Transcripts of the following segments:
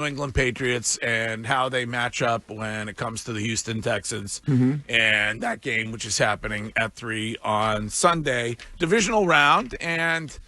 New England Patriots and how they match up when it comes to the Houston Texans and that game, which is happening at 3 on Sunday. Divisional round, and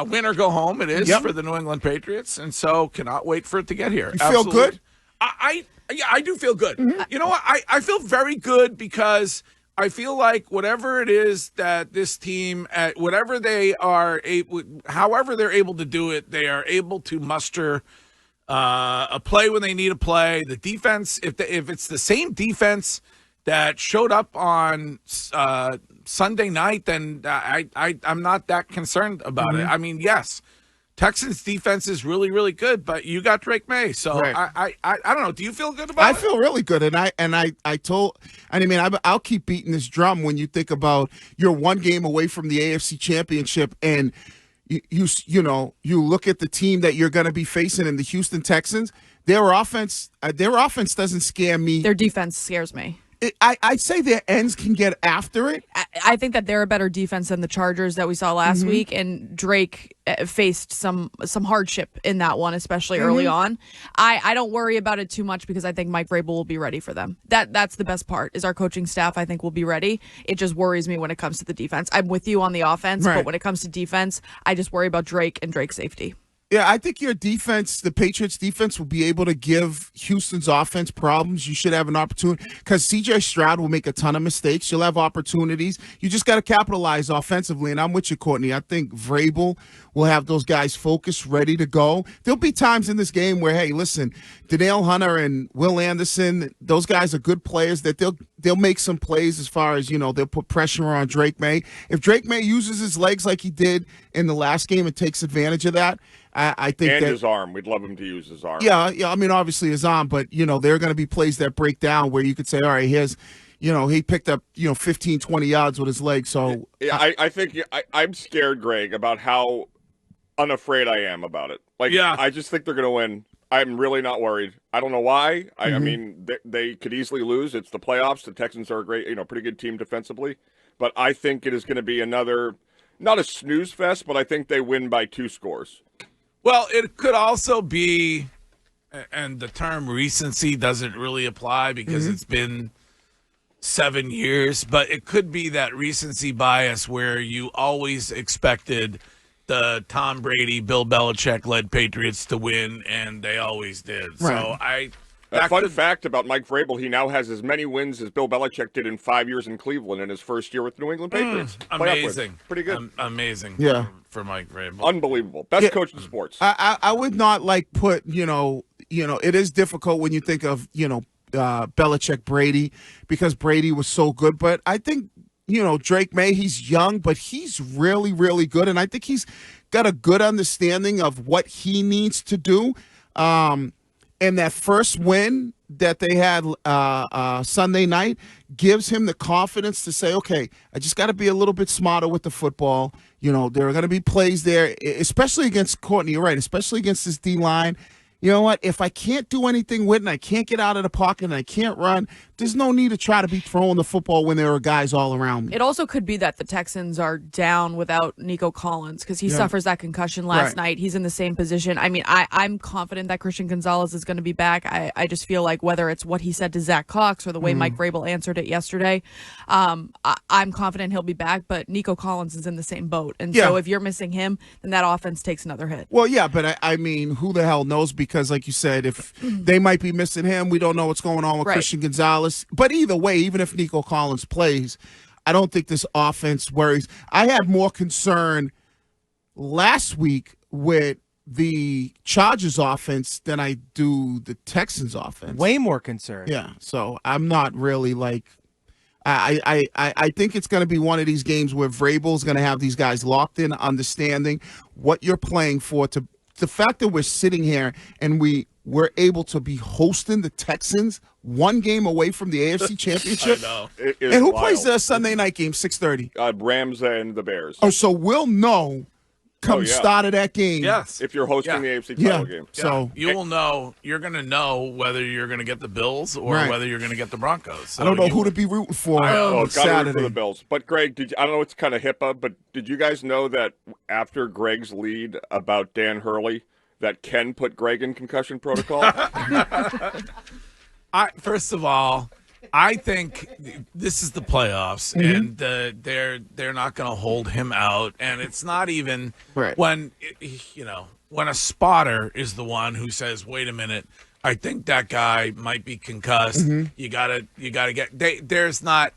win or go home it is for the New England Patriots, and so cannot wait for it to get here. You feel good? I do feel good. You know what? I feel very good because I feel like whatever it is that this team, whatever they are, however they're able to do it, they are able to muster a play when they need a play. The defense, if it's the same defense that showed up on Sunday night, then I'm not that concerned about it. I mean, yes, Texans defense is really, really good, but you got Drake May, so I don't know. Do you feel good about it? I feel really good, I'll keep beating this drum when you think about you're one game away from the AFC Championship, and you look at the team that you're going to be facing in the Houston Texans. Their offense doesn't scare me. Their defense scares me. I'd say their ends can get after it. I think that they're a better defense than the Chargers that we saw last week, and Drake faced some hardship in that one, especially early on. I don't worry about it too much because I think Mike Vrabel will be ready for them. That's the best part, is our coaching staff, I think, will be ready. It just worries me when it comes to the defense. I'm with you on the offense, but when it comes to defense, I just worry about Drake and Drake's safety. Yeah, I think your defense, the Patriots defense, will be able to give Houston's offense problems. You should have an opportunity because C.J. Stroud will make a ton of mistakes. You'll have opportunities. You just got to capitalize offensively, and I'm with you, Courtney. I think Vrabel will have those guys focused, ready to go. There'll be times in this game where, hey, listen, Danielle Hunter and Will Anderson, those guys are good players that they'll make some plays as far as, they'll put pressure on Drake May. If Drake May uses his legs like he did in the last game and takes advantage of that, I think and that his arm. We'd love him to use his arm. Yeah. I mean, obviously his arm, but, there are going to be plays that break down where you could say, all right, here's, he picked up, 15, 20 yards with his legs. So I think I'm scared, Greg, about how unafraid I am about it. I just think they're going to win. I'm really not worried. I don't know why. I mean, they could easily lose. It's the playoffs. The Texans are a great, pretty good team defensively. But I think it is going to be another, not a snooze fest, but I think they win by 2 scores. Well, it could also be, and the term recency doesn't really apply because it's been 7 years, but it could be that recency bias where you always expected the Tom Brady, Bill Belichick-led Patriots to win, and they always did. Right. So A fun fact about Mike Vrabel, he now has as many wins as Bill Belichick did in 5 years in Cleveland in his first year with the New England Patriots. Amazing. Pretty good. Amazing. Yeah. For Mike Vrabel. Unbelievable. Best coach in sports. I would not put, it is difficult when you think of, Belichick Brady because Brady was so good. But I think, Drake May, he's young, but he's really, really good. And I think he's got a good understanding of what he needs to do. And that first win that they had Sunday night gives him the confidence to say, okay, I just got to be a little bit smarter with the football. There are going to be plays there, especially against Courtney. You're right, especially against this D-line. You know what? If I can't do anything with it and I can't get out of the pocket and I can't run, there's no need to try to be throwing the football when there are guys all around me. It also could be that the Texans are down without Nico Collins because he suffers that concussion last night. He's in the same position. I mean, I'm confident that Christian Gonzalez is going to be back. I just feel like whether it's what he said to Zach Cox or the way Mike Vrabel answered it yesterday, I'm confident he'll be back, but Nico Collins is in the same boat. And so if you're missing him, then that offense takes another hit. Well, yeah, but I mean, who the hell knows? Because like you said, if they might be missing him, we don't know what's going on with Christian Gonzalez. But either way, even if Nico Collins plays, I don't think this offense worries. I had more concern last week with the Chargers offense than I do the Texans offense. Way more concern. Yeah, so I'm not really I think it's going to be one of these games where Vrabel's going to have these guys locked in, understanding what you're playing for. To the fact that we're sitting here and we're able to be hosting the Texans one game away from the AFC Championship. I know. And who plays the Sunday night game, 6:30? Rams and the Bears. Oh, so we'll know come start of that game. Yes. If you're hosting the AFC title game. So you will know. You're going to know whether you're going to get the Bills or whether you're going to get the Broncos. So I don't know who to be rooting for on Got to root Saturday. for the Bills. But Greg, I don't know, it's kind of HIPAA, but did you guys know that after Greg's lead about Dan Hurley, that can put Greg in concussion protocol? First of all, I think this is the playoffs, and they're not going to hold him out. And it's not even when a spotter is the one who says, "Wait a minute, I think that guy might be concussed." You gotta get. There's not.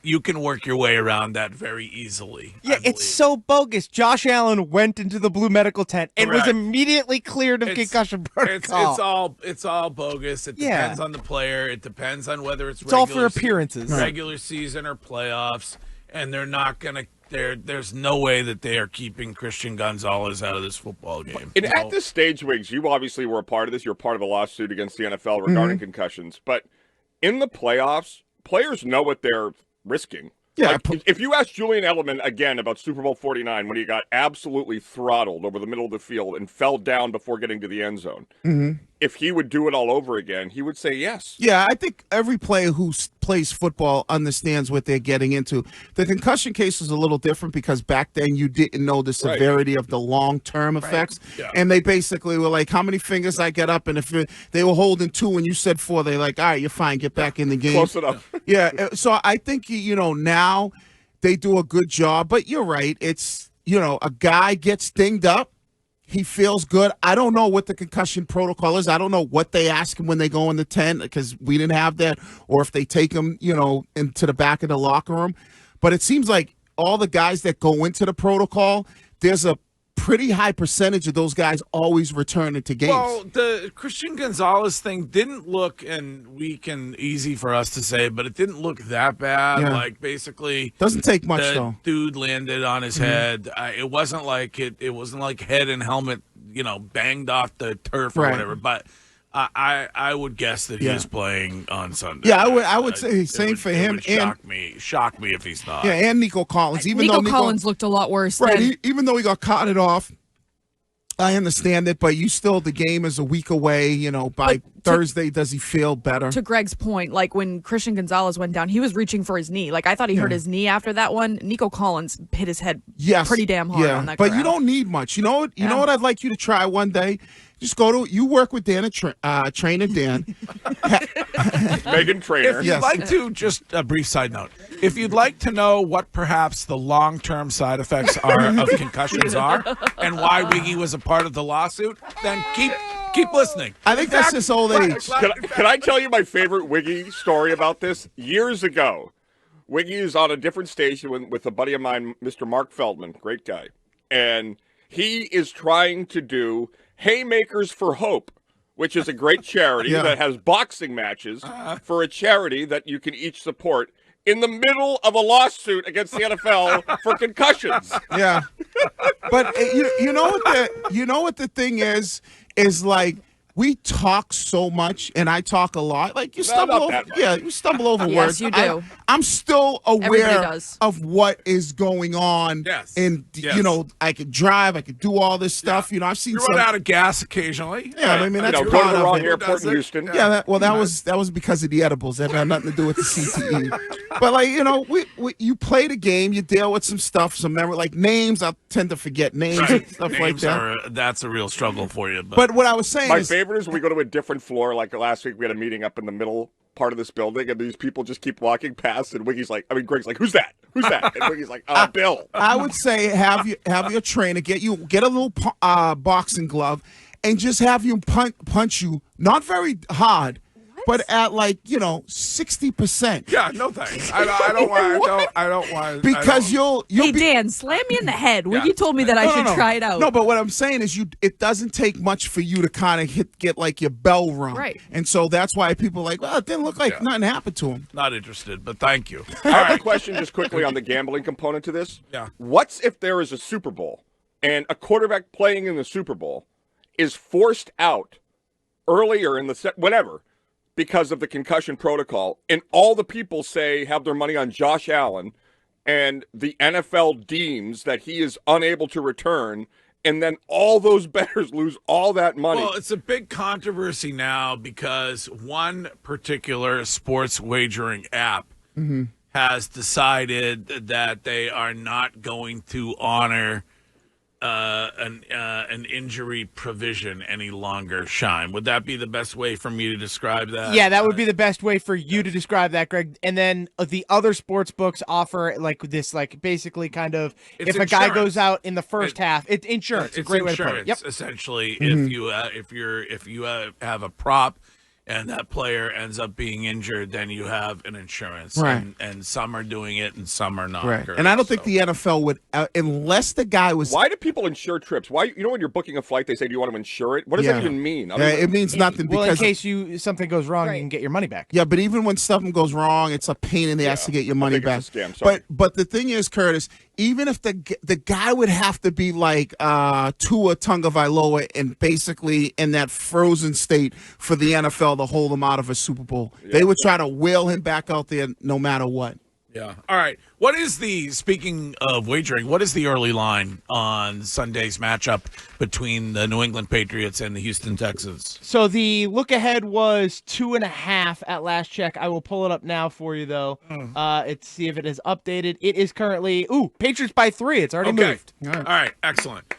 You can work your way around that very easily. Yeah, it's so bogus. Josh Allen went into the blue medical tent and was immediately cleared of concussion protocol. It's all bogus. It depends on the player. It depends on whether it's all for appearances, regular season or playoffs. And they're not gonna. There's no way that they are keeping Christian Gonzalez out of this football game. And at this stage, Wiggs, you obviously were a part of this. You're part of a lawsuit against the NFL regarding concussions. But in the playoffs, players know what they're risking. Yeah. Like, if you ask Julian Edelman again about Super Bowl 49 when he got absolutely throttled over the middle of the field and fell down before getting to the end zone, if he would do it all over again, he would say yes. Yeah, I think every player who plays football understands what they're getting into. The concussion case is a little different because back then you didn't know the severity of the long-term effects. Yeah. And they basically were like, how many fingers I get up? And if they were holding 2 and you said 4, they're like, all right, you're fine, get back in the game. Close enough. Yeah, so I think, now they do a good job. But you're right. It's, a guy gets dinged up. He feels good. I don't know what the concussion protocol is. I don't know what they ask him when they go in the tent because we didn't have that, or if they take him, into the back of the locker room. But it seems like all the guys that go into the protocol, there's a pretty high percentage of those guys always return into games. Well, the Christian Gonzalez thing didn't look, and weak and easy for us to say, but it didn't look that bad. Yeah. Like, basically, doesn't take much the though. Dude landed on his head. It wasn't like it wasn't like head and helmet, banged off the turf or whatever. But I would guess that he's playing on Sunday. Yeah, I would say same for him. It would shock me if he's not. Yeah, and Nico Collins. Nico Collins looked a lot worse. Right, even though he got carted off, I understand it, but the game is a week away. By Thursday, does he feel better? To Greg's point, like when Christian Gonzalez went down, he was reaching for his knee. Like I thought he hurt his knee after that one. Nico Collins hit his head pretty damn hard on that ground. But you don't need much. You know what I'd like you to try one day? Just you work with Dan at Trainer Dan. Megan Trainer. If you'd like to, just a brief side note, if you'd like to know what perhaps the long-term side effects of concussions are and why Wiggy was a part of the lawsuit, then keep listening. I think that's his old age. Can I tell you my favorite Wiggy story about this? Years ago, Wiggy is on a different station with a buddy of mine, Mr. Mark Feldman, great guy, and he is trying to do Haymakers for Hope, which is a great charity that has boxing matches for a charity that you can each support in the middle of a lawsuit against the NFL for concussions. Yeah. But you know what the thing is like, we talk so much, and I talk a lot. Like you stumble over, you stumble over words. Yes, you do. I'm still aware of what is going on. Yes. And I could drive, I could do all this stuff. I've seen you run out of gas occasionally. Yeah, I mean that's part of the wrong it. airport in Houston. Yeah, that was because of the edibles. That had nothing to do with the CTE. But you play the game, you deal with some stuff, some memory, like names. I tend to forget names and stuff like that. That's a real struggle for you. But what I was saying is, favorite is we go to a different floor. Like last week, we had a meeting up in the middle part of this building, and these people just keep walking past. And Greg's like, "Who's that? Who's that?" And Wiggy's like, "Bill." I would say have your trainer get a little boxing glove, and just have you punch you, not very hard. But at 60%. Yeah, no thanks. I don't want. Because you'll Hey Dan, slam me in the head when you told me that I should try it out. No, but what I'm saying is it doesn't take much for you to kind of get your bell rung. Right. And so that's why people are like, well, it didn't look like nothing happened to him. Not interested, but thank you. I have a question just quickly on the gambling component to this. Yeah. What's if there is a Super Bowl and a quarterback playing in the Super Bowl is forced out earlier in the whatever, because of the concussion protocol, and all the people have their money on Josh Allen, and the NFL deems that he is unable to return, and then all those bettors lose all that money. Well, it's a big controversy now because one particular sports wagering app has decided that they are not going to honor an injury provision any longer, Shine. Would that be the best way for me to describe that? Yeah, that would be the best way for you to describe that, Greg. And then the other sports books offer like this, like basically kind of if a guy goes out in the first half, it's insurance. It's great insurance, way to put it. Yep. Essentially, if you have a prop and that player ends up being injured, then you have an insurance. Right. And some are doing it and some are not. Right. And I don't think the NFL would, unless the guy was. Why do people insure trips? Why, you know, when you're booking a flight, they say, "Do you want to insure it?" What does that even mean? It means nothing. Well, because in case something goes wrong, you can get your money back. Yeah, but even when something goes wrong, it's a pain in the ass to get your money back. It's a scam, but the thing is, Curtis, even if the guy would have to be like Tua Tagovailoa and basically in that frozen state for the NFL to hold him out of a Super Bowl, they would try to wheel him back out there no matter what. Yeah. All right. Speaking of wagering, what is the early line on Sunday's matchup between the New England Patriots and the Houston Texans? So the look ahead was 2.5 at last check. I will pull it up now for you, though. Let's see if it is updated. It is currently, Patriots by 3. It's already moved. All right. Excellent.